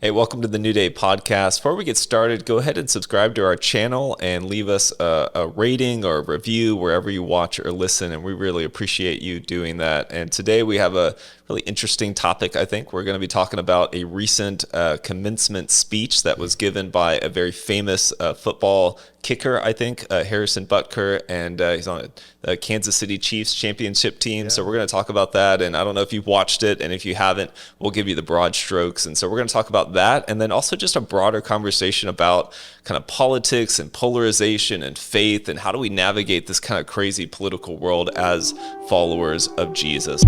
Hey, welcome to the New Day podcast. Before we get started, go ahead and subscribe to our channel and leave us a rating or a review wherever you watch or listen, and we really appreciate you doing that. And today we have a really interesting topic, I think. We're going to be talking about a recent commencement speech that was given by a very famous football kicker, I think, Harrison Butker, and he's on the Kansas City Chiefs championship team. Yeah. So we're going to talk about that, and I don't know if you've watched it, and if you haven't, we'll give you the broad strokes. And so we're going to talk about that, and then also just a broader conversation about kind of politics and polarization and faith, and how do we navigate this kind of crazy political world as followers of Jesus.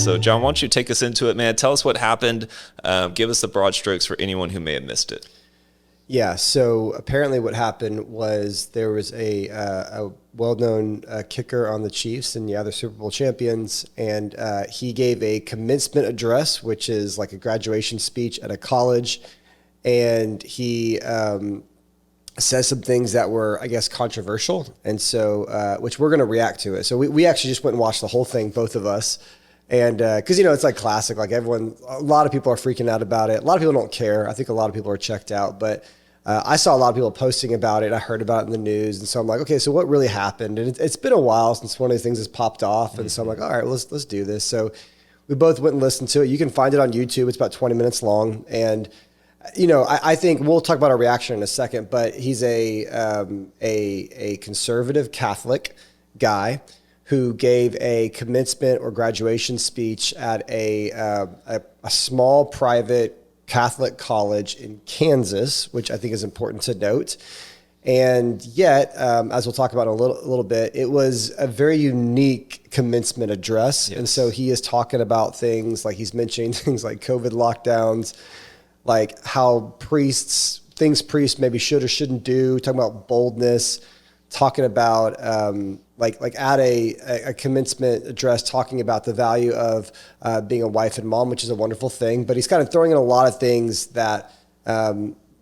So, John, why don't you take us into it, man? Tell us what happened. Give us the broad strokes for anyone who may have missed it. Yeah, so apparently what happened was there was a well-known kicker on the Chiefs, and they're Super Bowl champions, and he gave a commencement address, which is like a graduation speech at a college, and he says some things that were, I guess, controversial, and so which we're going to react to it. So we actually just went and watched the whole thing, both of us. And because, it's like classic, like a lot of people are freaking out about it. A lot of people don't care. I think a lot of people are checked out. But I saw a lot of people posting about it. I heard about it in the news. And so I'm like, okay, so what really happened? And it's been a while since one of these things has popped off. And so I'm like, all right, let's do this. So we both went and listened to it. You can find it on YouTube. It's about 20 minutes long. And, I think we'll talk about our reaction in a second. But he's a conservative Catholic guy who gave a commencement or graduation speech at a small private Catholic college in Kansas, which I think is important to note. And yet, as we'll talk about in a little bit, it was a very unique commencement address. Yes. And so he is talking about things like he's mentioning things like COVID lockdowns, like how priests maybe should or shouldn't do, talking about boldness, talking about like at a commencement address, talking about the value of being a wife and mom, which is a wonderful thing. But he's kind of throwing in a lot of things that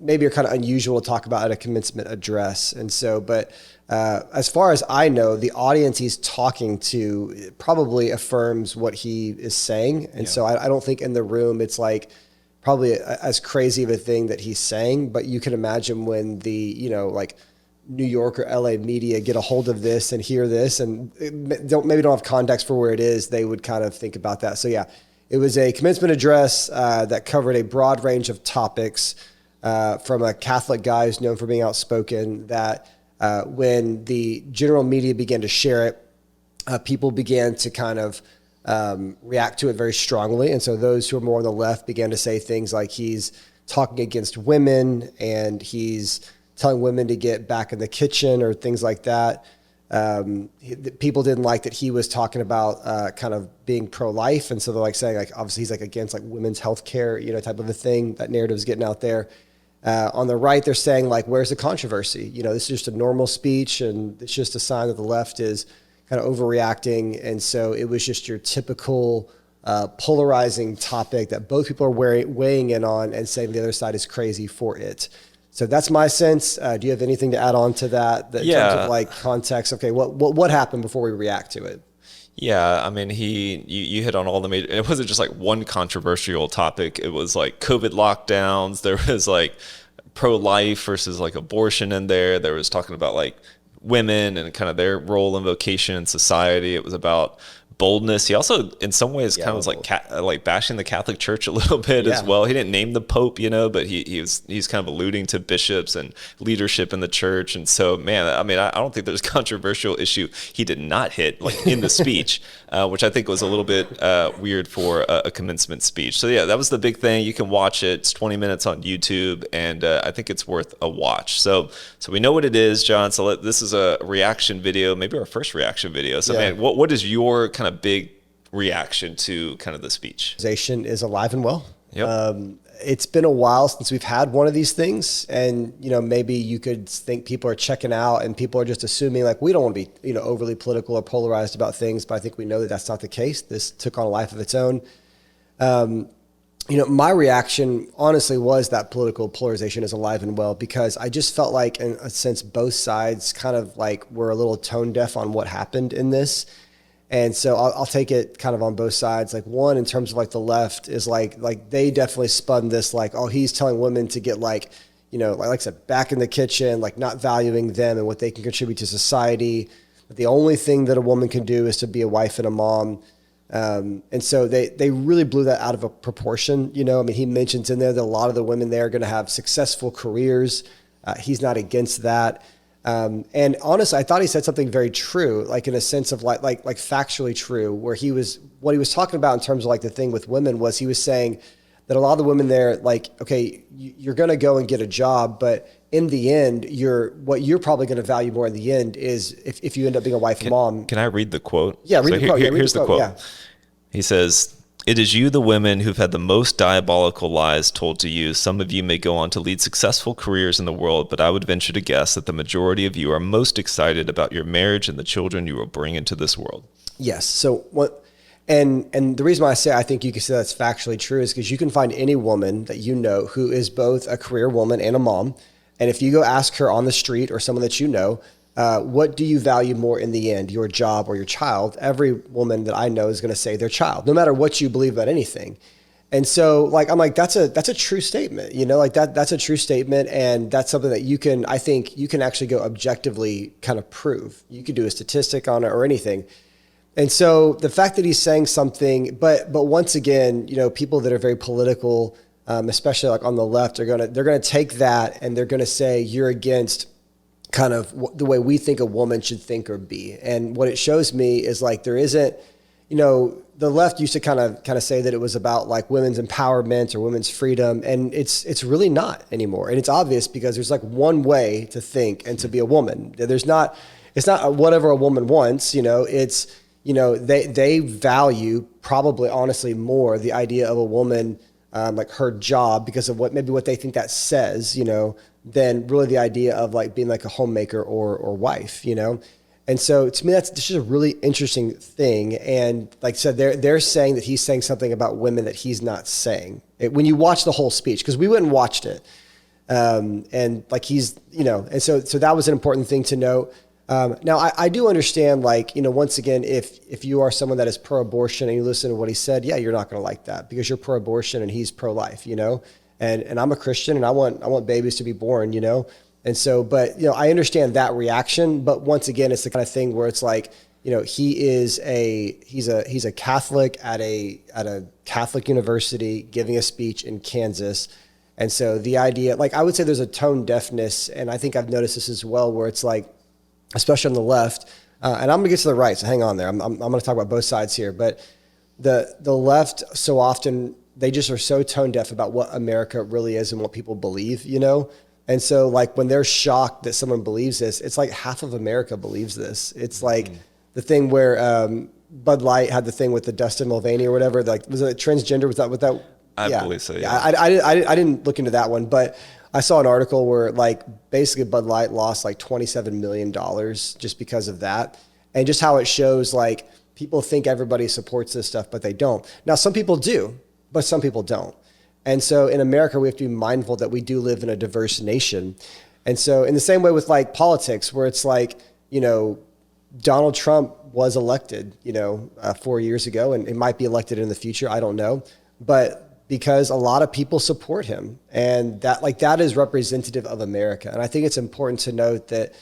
maybe are kind of unusual to talk about at a commencement address. And so, but as far as I know, the audience he's talking to probably affirms what he is saying. And so I don't think in the room it's like probably as crazy of a thing that he's saying. But you can imagine when the, like New York or LA media get a hold of this and hear this and don't have context for where it is, they would kind of think about that. So it was a commencement address that covered a broad range of topics from a Catholic guy who's known for being outspoken, that when the general media began to share it, people began to kind of react to it very strongly. And so those who are more on the left began to say things like he's talking against women and he's telling women to get back in the kitchen or things like that. People didn't like that he was talking about kind of being pro-life. And so they're like saying, like, obviously he's like against like women's health care, type of a thing. That narrative is getting out there. On the right, they're saying like, where's the controversy? This is just a normal speech and it's just a sign that the left is kind of overreacting. And so it was just your typical polarizing topic that both people are weighing in on and saying the other side is crazy for it. So that's my sense. Do you have anything to add on to that in terms of like context? Okay, what happened before we react to it? Yeah, I mean, you hit on all the major. It wasn't just like one controversial topic. It was like COVID lockdowns. There was like pro-life versus like abortion in there. There was talking about like women and kind of their role and vocation in society. It was about boldness. He also, in some ways, kind of was like bashing the Catholic Church a little bit as well. He didn't name the Pope, but he's kind of alluding to bishops and leadership in the church. And so, man, I mean, I don't think there's a controversial issue he did not hit like in the speech, which I think was a little bit weird for a commencement speech. So yeah, that was the big thing. You can watch it. It's 20 minutes on YouTube, and I think it's worth a watch. So we know what it is, John. So this is a reaction video, maybe our first reaction video. So man, what is your kind of big reaction to kind of the speech? Is alive and well. Yep. It's been a while since we've had one of these things, and maybe you could think people are checking out and people are just assuming like we don't want to be overly political or polarized about things, but I think we know that that's not the case. This took on a life of its own. My reaction honestly was that political polarization is alive and well, because I just felt like in a sense both sides kind of like were a little tone deaf on what happened in this. And so I'll take it kind of on both sides. Like one, in terms of like the left is like they definitely spun this like, oh, he's telling women to get like, like I said, back in the kitchen, like not valuing them and what they can contribute to society. The only thing that a woman can do is to be a wife and a mom. And so they really blew that out of a proportion. I mean, he mentions in there that a lot of the women there are going to have successful careers. He's not against that. And honestly, I thought he said something very true, like in a sense of like factually true, where what he was talking about in terms of like the thing with women was he was saying that a lot of the women there, like, okay, you're going to go and get a job, but in the end, what you're probably going to value more in the end is if you end up being a wife and mom. Can I read the quote? Yeah, read the quote. Here's the quote. Yeah. He says, "It is you, the women, who've had the most diabolical lies told to you. Some of you may go on to lead successful careers in the world, but I would venture to guess that the majority of you are most excited about your marriage and the children you will bring into this world." Yes. So what? And the reason why I say I think you can say that's factually true is because you can find any woman that who is both a career woman and a mom. And if you go ask her on the street or someone that what do you value more in the end, your job or your child? Every woman that I know is going to say their child, no matter what you believe about anything. And so like, I'm like, that's a true statement, like that's a true statement. And that's something that I think you can actually go objectively kind of prove. You could do a statistic on it or anything. And so the fact that he's saying something, but once again, people that are very political, especially like on the left, they're gonna take that and they're gonna say you're against kind of the way we think a woman should think or be. And what it shows me is like there isn't, the left used to kind of say that it was about like women's empowerment or women's freedom, and it's really not anymore. And it's obvious because there's like one way to think and to be a woman. It's not whatever a woman wants. They value probably honestly more the idea of a woman, like her job because of what they think that says, than really the idea of like being like a homemaker or wife, And so to me, this is a really interesting thing. And like I said, they're saying that he's saying something about women that he's not saying when you watch the whole speech, because we went and watched it. And like and so that was an important thing to note. Now I do understand, like, once again, if you are someone that is pro-abortion and you listen to what he said, yeah, you're not going to like that because you're pro-abortion and he's pro-life, and I'm a Christian and I want babies to be born, And so, but, I understand that reaction, but once again, it's the kind of thing where it's like, he's a Catholic at a Catholic university giving a speech in Kansas. And so the idea, like, I would say there's a tone deafness. And I think I've noticed this as well, where it's like, especially on the left, and I'm gonna get to the right, so hang on there. I'm gonna talk about both sides here, but the left so often, they just are so tone deaf about what America really is and what people believe, And so like when they're shocked that someone believes this, it's like half of America believes this. It's like the thing where Bud Light had the thing with the Dustin Mulvaney or whatever, like was it transgender? Was that? I believe so, yeah. I didn't look into that one, but I saw an article where like basically Bud Light lost like $27 million just because of that. And just how it shows like people think everybody supports this stuff, but they don't. Now, some people do, but some people don't. And so in America, we have to be mindful that we do live in a diverse nation. And so in the same way with like politics, where it's like, Donald Trump was elected, 4 years ago, and it might be elected in the future. I don't know. But because a lot of people support him, and that is representative of America. And I think it's important to note that,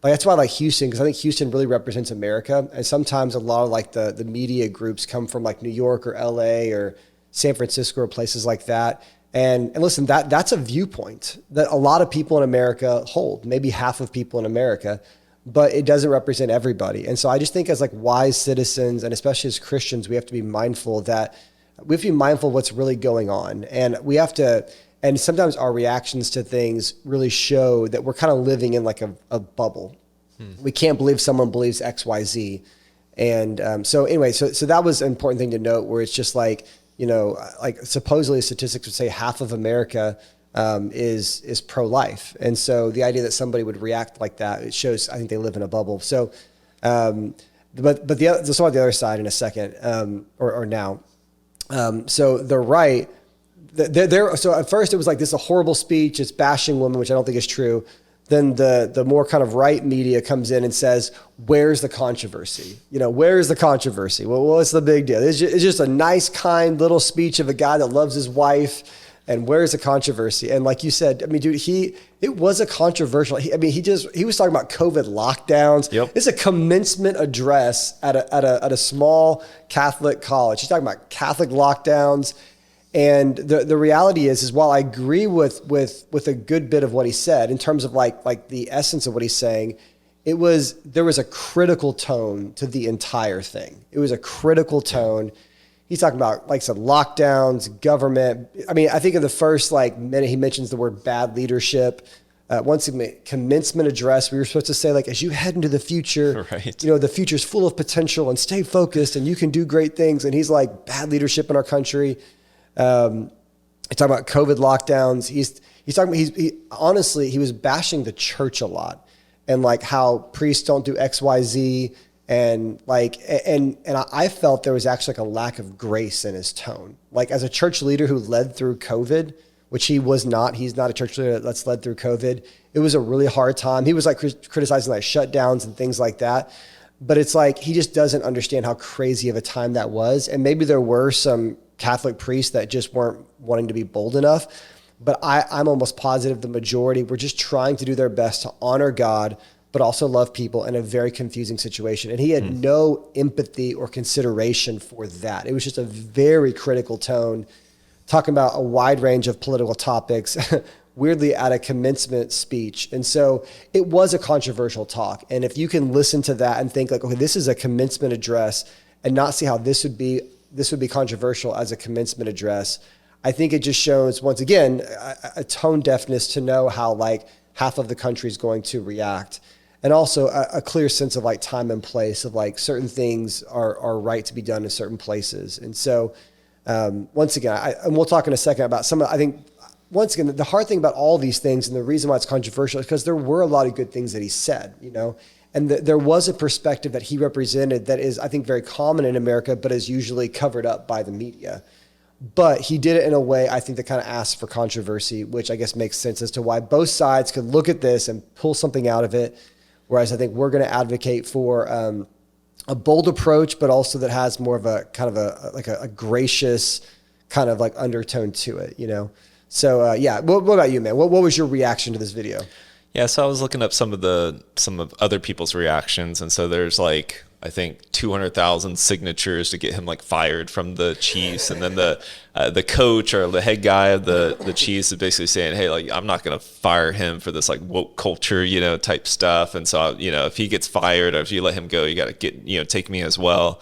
like, that's why I like Houston, because I think Houston really represents America. And sometimes a lot of like the media groups come from like New York or LA or San Francisco or places like that. And listen, that's a viewpoint that a lot of people in America hold, maybe half of people in America, but it doesn't represent everybody. And so I just think as like wise citizens, and especially as Christians, we have to be mindful of what's really going on. And we have to, and sometimes our reactions to things really show that we're kind of living in like a bubble. We can't believe someone believes X, Y, Z. And so anyway, so that was an important thing to note, where it's just like, like supposedly statistics would say half of America is pro-life. And so the idea that somebody would react like that, it shows, I think they live in a bubble. So, but let's talk about the other side in a second, or now. So the right, so at first it was like, this is a horrible speech, it's bashing women, which I don't think is true. then the more kind of right media comes in and says, where's the controversy? Where's the controversy? Well, what's the big deal? It's just a nice, kind little speech of a guy that loves his wife. And where's the controversy? And like you said, I mean, dude, it was a controversial. He was talking about COVID lockdowns. Yep. It's a commencement address at a small Catholic college. He's talking about Catholic lockdowns. And the reality is while I agree with a good bit of what he said in terms of like the essence of what he's saying, there was a critical tone to the entire thing. It was a critical tone. He's talking about, like I said, lockdowns, government. I mean, I think in the first minute he mentions the word bad leadership. Once in commencement address, we were supposed to say, like, as you head into the future, right. The future's full of potential and stay focused and you can do great things. And he's like, bad leadership in our country. He's talking about COVID lockdowns. He's talking about, honestly, he was bashing the church a lot and like how priests don't do X, Y, Z. And I felt there was actually like a lack of grace in his tone. Like as a church leader who led through COVID, which he was not, he's not a church leader that's led through COVID. It was a really hard time. He was like criticizing like shutdowns and things like that. But it's like, he just doesn't understand how crazy of a time that was. And maybe there were some Catholic priests that just weren't wanting to be bold enough. But I'm almost positive the majority were just trying to do their best to honor God, but also love people in a very confusing situation. And he had no empathy or consideration for that. It was just a very critical tone, talking about a wide range of political topics, weirdly at a commencement speech. And so it was a controversial talk. And if you can listen to that and think like, okay, this is a commencement address and not see how this would be controversial as a commencement address, I think it just shows, once again, a tone deafness to know how like half of the country is going to react. And also a clear sense of like time and place of like certain things are right to be done in certain places. And so once again, and we'll talk in a second about I think once again, the hard thing about all these things and the reason why it's controversial is because there were a lot of good things that he said, and there was a perspective that he represented that is, I think, very common in America, but is usually covered up by the media. But he did it in a way, I think, that kind of asks for controversy, which I guess makes sense as to why both sides could look at this and pull something out of it. Whereas I think we're going to advocate for a bold approach, but also that has more of a kind of a gracious kind of like undertone to it, So yeah, what about you, man? What was your reaction to this video? Yeah, so I was looking up some of other people's reactions, and so there's like, I think 200,000 signatures to get him like fired from the Chiefs, and then the coach or the head guy of the Chiefs is basically saying, hey, like I'm not gonna fire him for this like woke culture, type stuff, and so if he gets fired or if you let him go, you got to take me as well.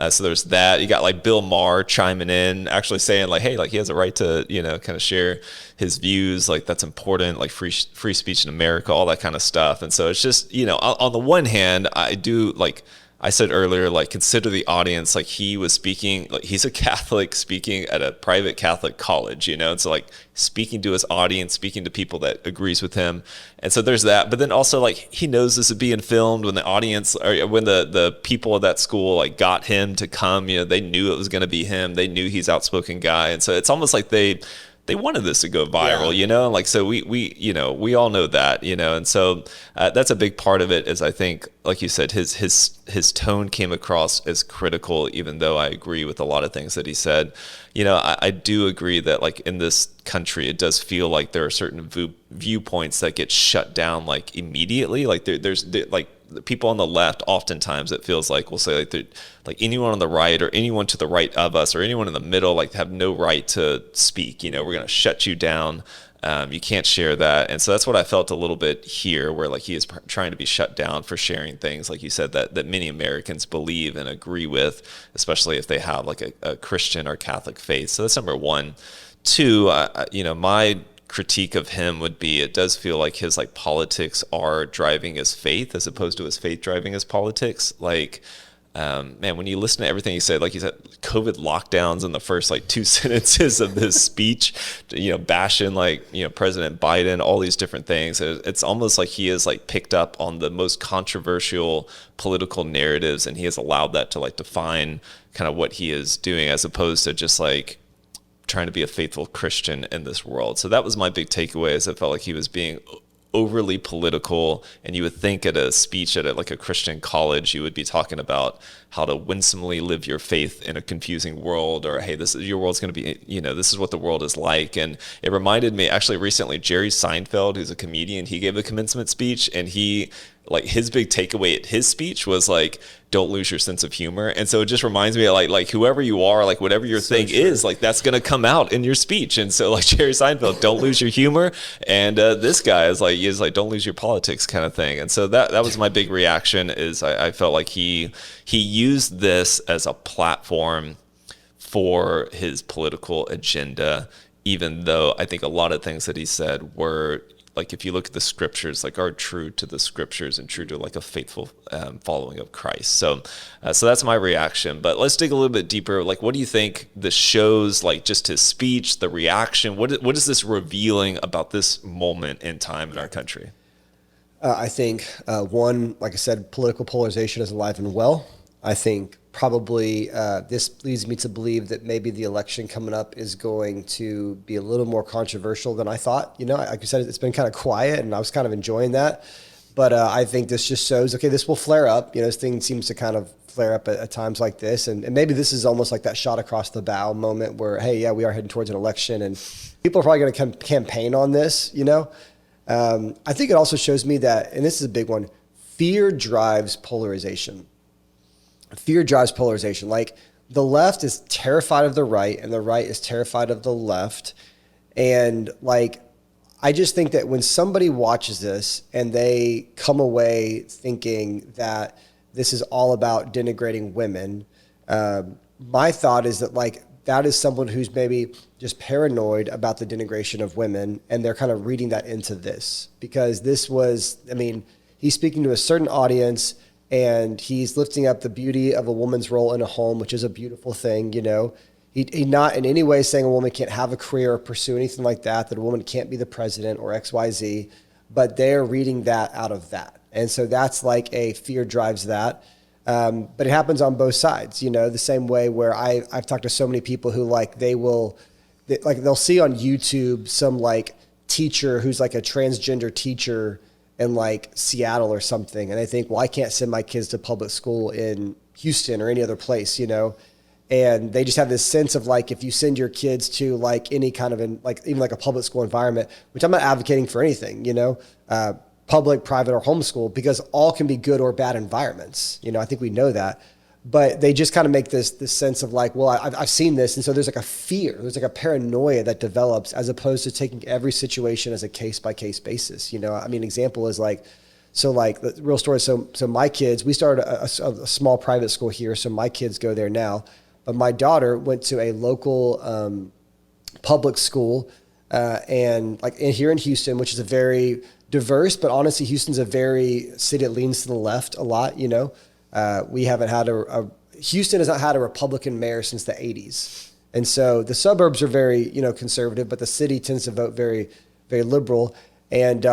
So there's that. You got like Bill Maher chiming in, actually saying like, hey, like he has a right to, kind of share his views. Like that's important, like free speech in America, all that kind of stuff. And so it's just, on the one hand, I do like I said earlier, like consider the audience, like he was speaking, like he's a Catholic speaking at a private Catholic college, and so like speaking to his audience, speaking to people that agrees with him. And so there's that, but then also like he knows this is being filmed. When the audience or when the people of that school like got him to come, they knew it was going to be him. They knew he's outspoken guy. And so it's almost like they wanted this to go viral, like, so we all know that, and so that's a big part of it is I think, like you said, his tone came across as critical, even though I agree with a lot of things that he said. I do agree that like in this country, it does feel like there are certain viewpoints that get shut down like immediately. Like there's like the people on the left, oftentimes it feels like we'll say like anyone on the right or anyone to the right of us or anyone in the middle, like have no right to speak. We're going to shut you down. You can't share that. And so that's what I felt a little bit here, where like he is trying to be shut down for sharing things, like you said, that many Americans believe and agree with, especially if they have like a Christian or Catholic faith. So that's number one. Two, my critique of him would be, it does feel like his like politics are driving his faith as opposed to his faith driving his politics. Like, man, when you listen to everything he said, like he said, COVID lockdowns in the first like two sentences of this speech, bashing like, President Biden, all these different things. It's almost like he has like picked up on the most controversial political narratives, and he has allowed that to like define kind of what he is doing, as opposed to just like trying to be a faithful Christian in this world. So that was my big takeaway, is I felt like he was being overly political, and you would think at a speech at like a Christian college, you would be talking about how to winsomely live your faith in a confusing world, or hey, this is your world's going to be, this is what the world is like. And it reminded me actually recently, Jerry Seinfeld, who's a comedian, he gave a commencement speech, and he, like, his big takeaway at his speech was like, don't lose your sense of humor. And so it just reminds me of like whoever you are, like whatever your thing is, like that's going to come out in your speech. And so like Jerry Seinfeld, don't lose your humor. And this guy is like, don't lose your politics kind of thing. And so that was my big reaction, is I felt like he used this as a platform for his political agenda, even though I think a lot of things that he said were, like, if you look at the scriptures, like, are true to the scriptures and true to like a faithful following of Christ. So that's my reaction. But let's dig a little bit deeper. Like, what do you think this shows, like just his speech, the reaction? What is this revealing about this moment in time in our country? I think, one, like I said, political polarization is alive and well. I think probably this leads me to believe that maybe the election coming up is going to be a little more controversial than I thought. Like you said, it's been kind of quiet, and I was kind of enjoying that. But I think this just shows, okay, this will flare up. This thing seems to kind of flare up at times like this. And maybe this is almost like that shot across the bow moment where, hey, yeah, we are heading towards an election, and people are probably going to campaign on this, I think it also shows me that, and this is a big one, fear drives polarization. Fear drives polarization. Like, the left is terrified of the right, and the right is terrified of the left. And like, I just think that when somebody watches this and they come away thinking that this is all about denigrating women, my thought is that, like, that is someone who's maybe just paranoid about the denigration of women, and they're kind of reading that into this, because this was, he's speaking to a certain audience, and he's lifting up the beauty of a woman's role in a home, which is a beautiful thing. He not in any way saying a woman can't have a career or pursue anything like that a woman can't be the president or XYZ, but they're reading that out of that. And so that's like a fear drives that. But it happens on both sides, the same way where I've talked to so many people who they'll see on YouTube some like teacher who's like a transgender teacher in like Seattle or something. And they think, well, I can't send my kids to public school in Houston or any other place, and they just have this sense of like, if you send your kids to like any kind of even like a public school environment, which I'm not advocating for anything, public, private, or homeschool, because all can be good or bad environments. I think we know that. But they just kind of make this sense of like, well, I've seen this. And so there's like a fear, there's like a paranoia that develops, as opposed to taking every situation as a case-by-case basis. Example is like, so like the real story. So my kids, we started a small private school here. So my kids go there now. But my daughter went to a local public school and like here in Houston, which is a very diverse, but honestly, Houston's a very city that leans to the left a lot. We haven't had Houston has not had a Republican mayor since the 80s. And so the suburbs are very, conservative, but the city tends to vote very, very liberal. And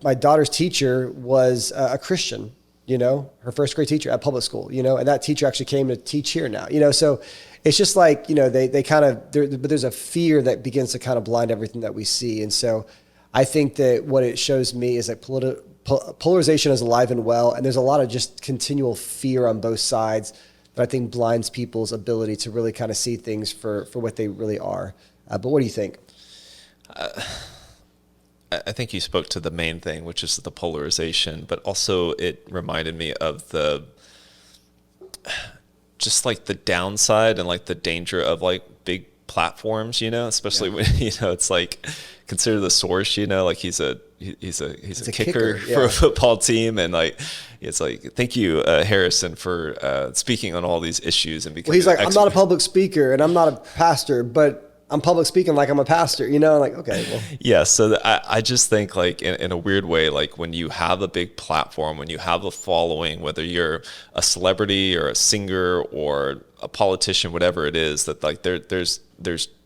my daughter's teacher was a Christian, her first grade teacher at public school, and that teacher actually came to teach here now, so it's just like, they kind of, but there's a fear that begins to kind of blind everything that we see. And so I think that what it shows me is that polarization is alive and well, and there's a lot of just continual fear on both sides that I think blinds people's ability to really kind of see things for what they really are. But what do you think? I think you spoke to the main thing, which is the polarization, but also it reminded me of just like the downside and like the danger of like big platforms, especially when, it's like, consider the source, like he's a kicker for a football team. And like, it's like, thank you, Harrison, for speaking on all these issues. And he's like, I'm not a public speaker and I'm not a pastor, but I'm public speaking like I'm a pastor, like, okay. Well. Yeah. So I just think like in a weird way, like when you have a big platform, when you have a following, whether you're a celebrity or a singer or a politician, whatever it is, that like there's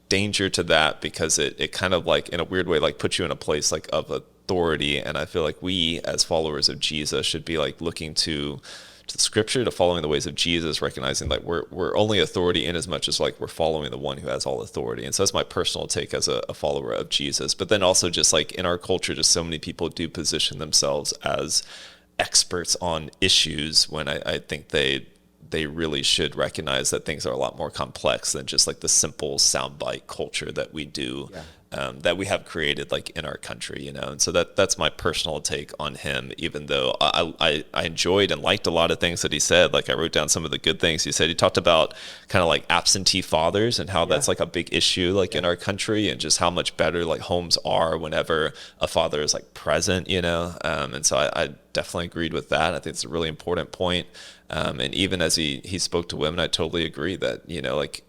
danger to that, because it kind of like in a weird way, like puts you in a place like of authority. And I feel like we as followers of Jesus should be like looking to to the scripture, to following the ways of Jesus, recognizing like we're only authority in as much as like we're following the one who has all authority. And so that's my personal take as a follower of Jesus. But then also just like in our culture, just so many people do position themselves as experts on issues when I think they really should recognize that things are a lot more complex than just like the simple soundbite culture that we do, that we have created like in our country, you know. And so that's my personal take on him, even though I enjoyed and liked a lot of things that he said. Like I wrote down some of the good things he said. He talked about kind of like absentee fathers and how that's like a big issue like in our country, and just how much better like homes are whenever a father is like present, you know. And so I definitely agreed with that. I think it's a really important point. And even as he spoke to women, I totally agree that, you know, like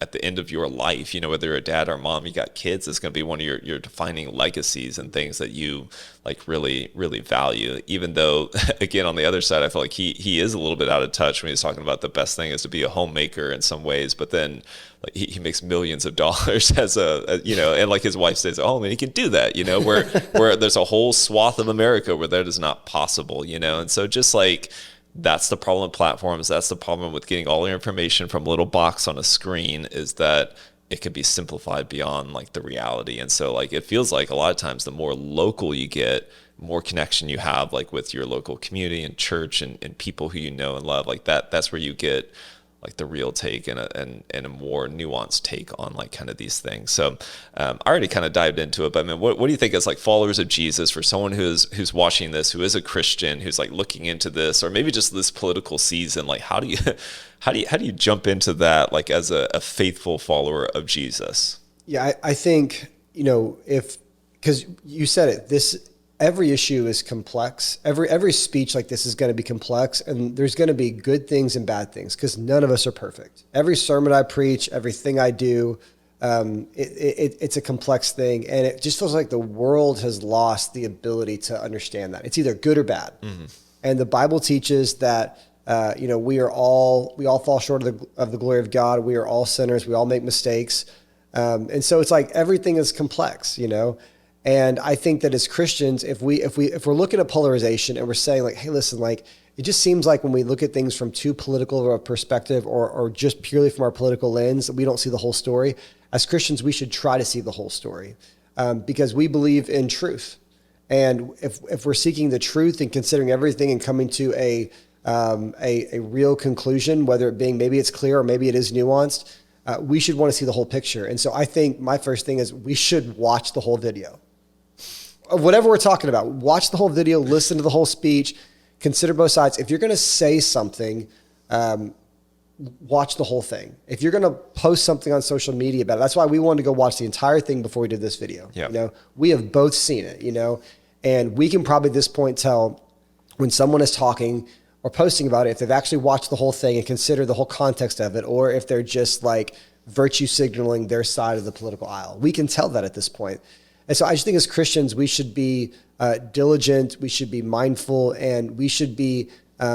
at the end of your life, you know, whether you're a dad or a mom, you got kids, it's going to be one of your defining legacies and things that you like really, really value. Even though, again, on the other side, I feel like he is a little bit out of touch when he's talking about the best thing is to be a homemaker in some ways, but then like he makes millions of dollars as a you know, and like his wife stays at home and he can do that, you know, where there's a whole swath of America where that is not possible, you know. And so just like, that's the problem with platforms. That's the problem with getting all your information from a little box on a screen, is that it can be simplified beyond like the reality. And so like, it feels like a lot of times the more local you get, more connection you have like with your local community and church and people who you know and love, like that's where you get like the real take and a more nuanced take on like kind of these things. So I already kind of dived into it, but I mean, what do you think as like followers of Jesus, for someone who's watching this, who is a Christian, who's like looking into this, or maybe just this political season, like how do you jump into that like as a faithful follower of Jesus? Yeah, I think, you know, because you said it, every issue is complex. Every speech like this is going to be complex, and there's going to be good things and bad things because none of us are perfect. Every sermon I preach, everything I do, it's a complex thing, and it just feels like the world has lost the ability to understand that. It's either good or bad. Mm-hmm. And the Bible teaches that you know, we all fall short of the glory of God. We are all sinners. We all make mistakes, and so it's like everything is complex, you know. And I think that as Christians, if we're looking at polarization and we're saying like, hey, listen, like it just seems like when we look at things from too political of a perspective or just purely from our political lens, we don't see the whole story. As Christians, we should try to see the whole story because we believe in truth. And if we're seeking the truth and considering everything and coming to a real conclusion, whether it being maybe it's clear or maybe it is nuanced, we should want to see the whole picture. And so I think my first thing is we should watch the whole video. Of whatever we're talking about, watch the whole video, listen to the whole speech, consider both sides. If you're going to say something, watch the whole thing. If you're going to post something on social media about it, that's why we wanted to go watch the entire thing before we did this video. Yep. You know, we have both seen it, you know, and we can probably at this point tell when someone is talking or posting about it, if they've actually watched the whole thing and considered the whole context of it, or if they're just like virtue signaling their side of the political aisle. We can tell that at this point. And so I just think as Christians, we should be diligent, we should be mindful, and we should be,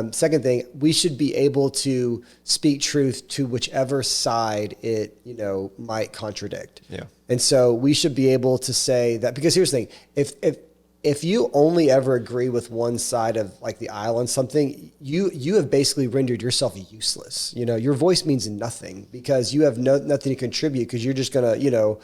second thing, we should be able to speak truth to whichever side it, you know, might contradict. Yeah. And so we should be able to say that, because here's the thing, if you only ever agree with one side of like the aisle on something, you have basically rendered yourself useless. You know, your voice means nothing because you have nothing to contribute because you're just going to, you know,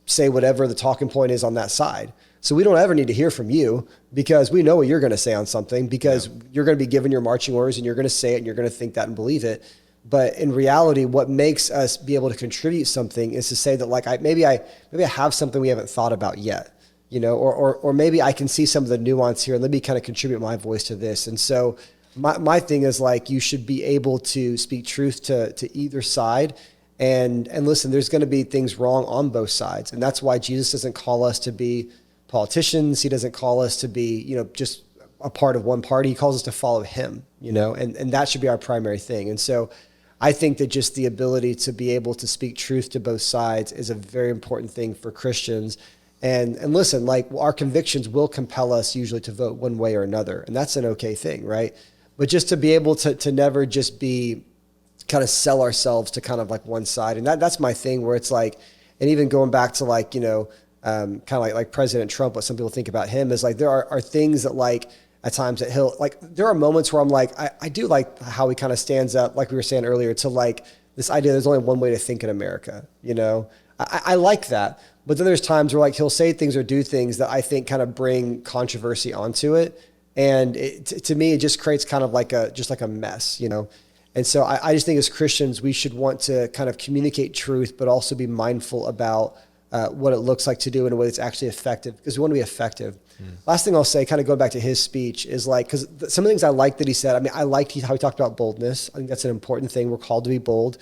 say whatever the talking point is on that side. So we don't ever need to hear from you because we know what you're going to say on something because you're going to be given your marching orders and you're going to say it and you're going to think that and believe it. But in reality, what makes us be able to contribute something is to say that like maybe I have something we haven't thought about yet, you know, or maybe I can see some of the nuance here and let me kind of contribute my voice to this. And so my thing is like you should be able to speak truth to either side. And listen, there's going to be things wrong on both sides. And that's why Jesus doesn't call us to be politicians. He doesn't call us to be, you know, just a part of one party. He calls us to follow him, you know, and that should be our primary thing. And so I think that just the ability to be able to speak truth to both sides is a very important thing for Christians. And listen, like our convictions will compel us usually to vote one way or another. And that's an okay thing, right? But just to be able to never just be kind of sell ourselves to kind of like one side. And that's my thing where it's like, and even going back to like, you know, kind of like President Trump, what some people think about him is like, there are things that like at times that he'll like, there are moments where I'm like, I do like how he kind of stands up, like we were saying earlier, to like this idea there's only one way to think in America, you know? I like that. But then there's times where like he'll say things or do things that I think kind of bring controversy onto it. And to me, it just creates kind of like just like a mess, you know? And so I just think as Christians, we should want to kind of communicate truth, but also be mindful about what it looks like to do in a way that's actually effective, because we want to be effective. Last thing I'll say, kind of going back to his speech, is like, because some of the things I liked that he said, I mean, I liked how he talked about boldness. I think that's an important thing. We're called to be bold.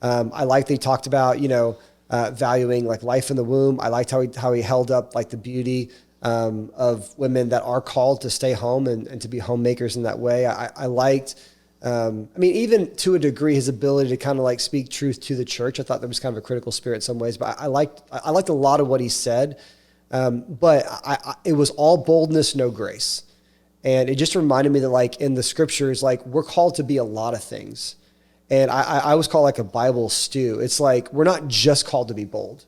I liked that he talked about, you know, valuing like life in the womb. I liked how he held up like the beauty of women that are called to stay home and to be homemakers in that way. I liked, I mean, even to a degree, his ability to kind of like speak truth to the church. I thought that was kind of a critical spirit in some ways, but I liked a lot of what he said. But it was all boldness, no grace. And it just reminded me that like in the scriptures, like we're called to be a lot of things. And I was called like a Bible stew. It's like, we're not just called to be bold.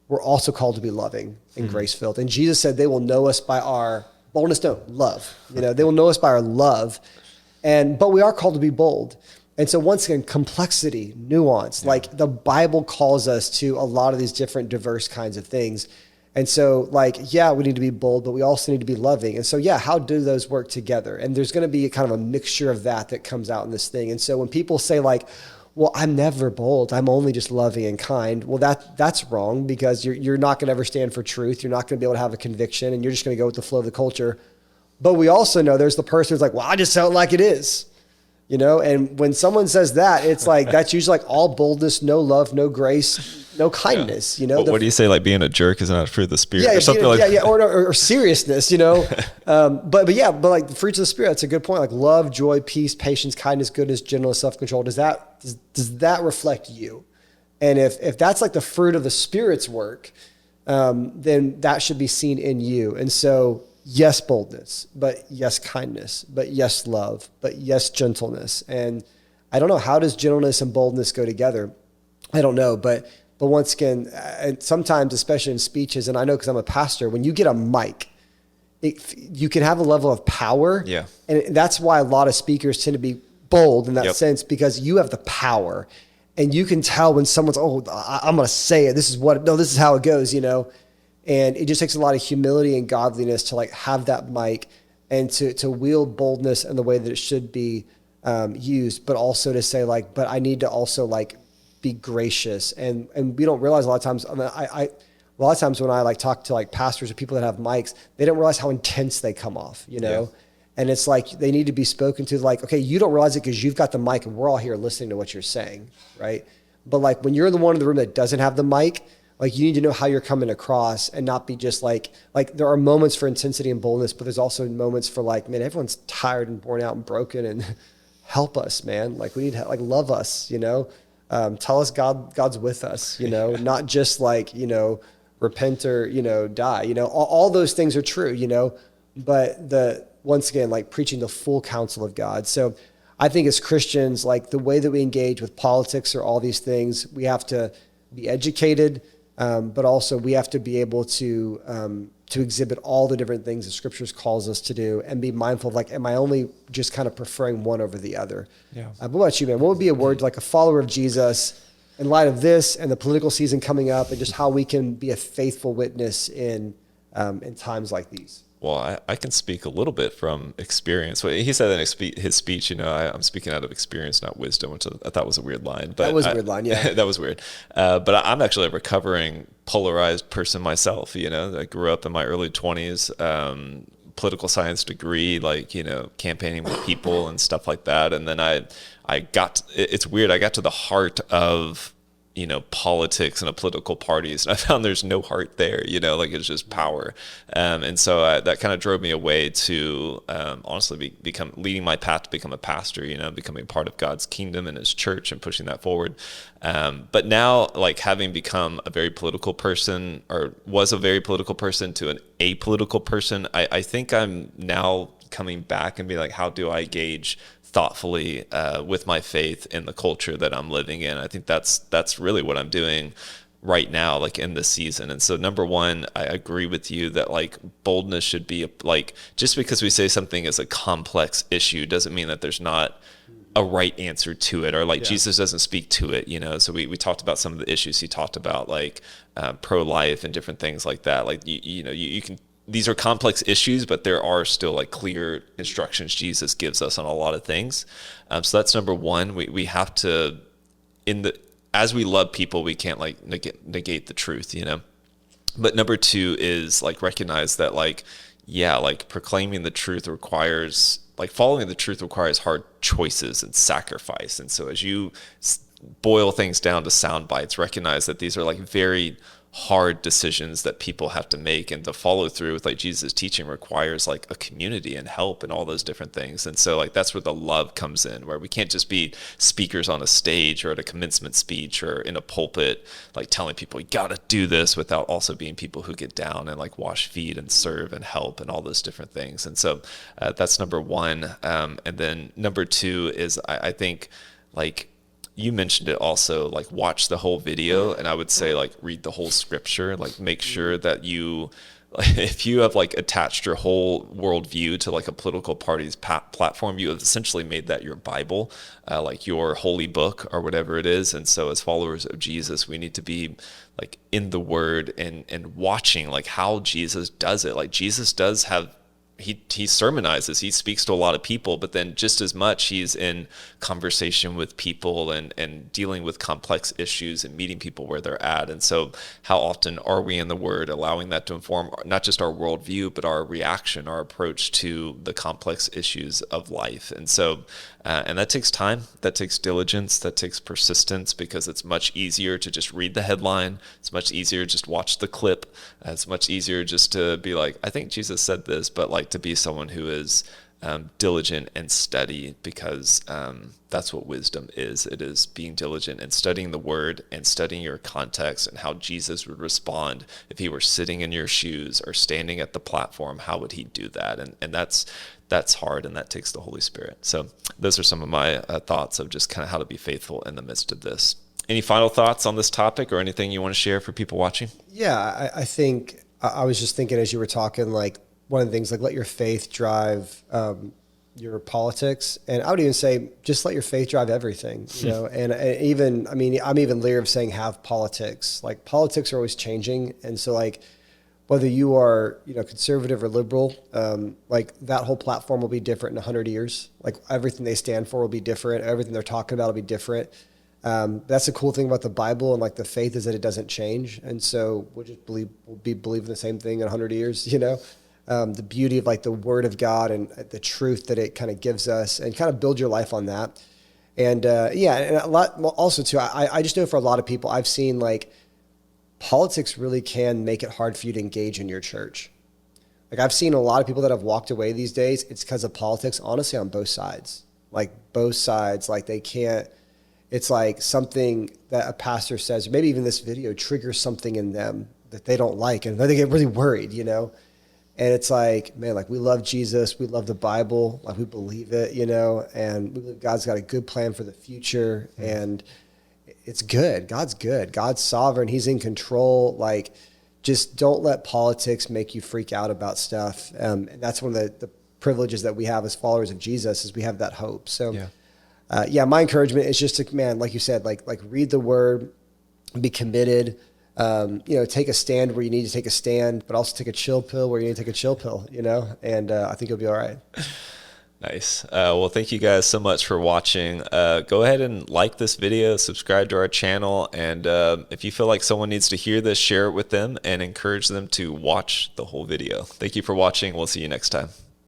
We're also called to be loving and grace-filled. And Jesus said they will know us by our boldness, no, love. You know, they will know us by our love. But we are called to be bold. And so once again, complexity, nuance, like the Bible calls us to a lot of these different diverse kinds of things. And so like, yeah, we need to be bold, but we also need to be loving. And so, yeah, how do those work together? And there's going to be kind of a mixture of that comes out in this thing. And so when people say like, well, I'm never bold, I'm only just loving and kind. Well, that's wrong, because you're not going to ever stand for truth. You're not going to be able to have a conviction, and you're just going to go with the flow of the culture. But we also know there's the person who's like, well, I just tell it like it is. You know, and when someone says that, it's like, that's usually like all boldness, no love, no grace, no kindness, you know. What do you say? Like being a jerk is not a fruit of the spirit, or something like that. Or seriousness, you know. But like the fruits of the spirit, that's a good point. Like love, joy, peace, patience, kindness, goodness, gentleness, self-control. Does that reflect you? And if that's like the fruit of the Spirit's work, then that should be seen in you. And so, yes, boldness, but yes, kindness, but yes, love, but yes, gentleness. And I don't know, how does gentleness and boldness go together? I don't know, but once again, and sometimes, especially in speeches, and I know because I'm a pastor, when you get a mic, you can have a level of power. Yeah. And that's why a lot of speakers tend to be bold in that sense, because you have the power, and you can tell when someone's, I'm going to say it. This is how it goes, you know? And it just takes a lot of humility and godliness to like have that mic and to wield boldness in the way that it should be used, but also to say like, but I need to also like be gracious. And we don't realize a lot of times, I mean, a lot of times when I like talk to like pastors or people that have mics, they don't realize how intense they come off, you know? Yeah. And it's like, they need to be spoken to like, okay, you don't realize it because you've got the mic and we're all here listening to what you're saying, right? But like when you're the one in the room that doesn't have the mic, like you need to know how you're coming across and not be just like there are moments for intensity and boldness, but there's also moments for like, man, everyone's tired and worn out and broken, and help us, man. Like we need to like love us, you know? Tell us God's with us, you know, not just like, you know, repent or, you know, die, you know, all those things are true, you know, but once again, like preaching the full counsel of God. So I think as Christians, like the way that we engage with politics or all these things, we have to be educated, but also we have to be able to exhibit all the different things the scriptures calls us to do, and be mindful of like, am I only just kind of preferring one over the other? Yeah. What about you, man? What would be a word like a follower of Jesus in light of this and the political season coming up, and just how we can be a faithful witness in times like these? Well, I can speak a little bit from experience. He said in his speech, you know, I'm speaking out of experience, not wisdom, which I thought was a weird line. But that was a weird line, yeah. That was weird. But I'm actually a recovering polarized person myself. You know, I grew up in my early 20s, political science degree, like, you know, campaigning with people and stuff like that. And then it's weird. I got to the heart of, you know, politics and political parties, and I found there's no heart there, you know, like it's just power. And so that kind of drove me away to honestly become leading my path to become a pastor, you know, becoming part of God's kingdom and his church and pushing that forward. But now, like having become a very political person, or was a very political person to an apolitical person, I think I'm now coming back and be like, how do I engage thoughtfully with my faith in the culture that I'm living in? I think that's really what I'm doing right now, like in this season. And so number one, I agree with you that like boldness should be like, just because we say something is a complex issue doesn't mean that there's not a right answer to it, or like Jesus doesn't speak to it, so we talked about some of the issues he talked about, like pro-life and different things like that. Like you can, these are complex issues, but there are still like clear instructions Jesus gives us on a lot of things. So that's number one. We have to, as we love people, we can't like negate the truth, But number two is like recognize that like, yeah, like proclaiming the truth requires, like following the truth requires hard choices and sacrifice. And so as you boil things down to sound bites, recognize that these are like very hard decisions that people have to make, and to follow through with like Jesus' teaching requires like a community and help and all those different things. And so like that's where the love comes in, where we can't just be speakers on a stage or at a commencement speech or in a pulpit like telling people you gotta do this, without also being people who get down and like wash feet and serve and help and all those different things. And so that's number one. And then number two is I think like you mentioned it also, like watch the whole video, and I would say like read the whole scripture. Like make sure that you, if you have like attached your whole worldview to like a political party's platform, you have essentially made that your Bible, like your holy book or whatever it is. And so as followers of Jesus, we need to be like in the Word and watching like how Jesus does it. Like Jesus does have, he sermonizes, he speaks to a lot of people, but then just as much he's in conversation with people and dealing with complex issues and meeting people where they're at. And so how often are we in the Word, allowing that to inform not just our worldview, but our reaction, our approach to the complex issues of life? And so, and that takes time, that takes diligence, that takes persistence, because it's much easier to just read the headline. It's much easier to just watch the clip. It's much easier just to be like, I think Jesus said this, but like to be someone who is diligent and study, because that's what wisdom is. It is being diligent and studying the Word and studying your context and how Jesus would respond if he were sitting in your shoes or standing at the platform. How would he do that? And that's hard, and that takes the Holy Spirit. So those are some of my thoughts of just kind of how to be faithful in the midst of this. Any final thoughts on this topic or anything you want to share for people watching? Yeah, I think I was just thinking as you were talking, like one of the things, like let your faith drive your politics. And I would even say just let your faith drive everything, and even, I mean, I'm even leery of saying have politics. Like politics are always changing. And so like, whether you are, conservative or liberal, like that whole platform will be different in 100 years. Like everything they stand for will be different. Everything they're talking about will be different. That's the cool thing about the Bible and like the faith, is that it doesn't change. And so we'll be believing the same thing in 100 years, the beauty of like the Word of God and the truth that it kind of gives us, and kind of build your life on that. And and a lot also too, I just know for a lot of people, I've seen like, politics really can make it hard for you to engage in your church. Like I've seen a lot of people that have walked away these days. It's because of politics, honestly, on both sides. Like both sides, like they can't, it's like something that a pastor says, or maybe even this video triggers something in them that they don't like. And then they get really worried, And it's like, man, like we love Jesus. We love the Bible. Like we believe it, and we believe God's got a good plan for the future. And it's good. God's good. God's sovereign. He's in control. Like, just don't let politics make you freak out about stuff. And that's one of the privileges that we have as followers of Jesus, is we have that hope. So, my encouragement is just to, man, like you said, like read the Word, be committed. Take a stand where you need to take a stand, but also take a chill pill where you need to take a chill pill. And I think you'll be all right. Nice. Well, thank you guys so much for watching. Go ahead and like this video, subscribe to our channel, and if you feel like someone needs to hear this, share it with them and encourage them to watch the whole video. Thank you for watching. We'll see you next time.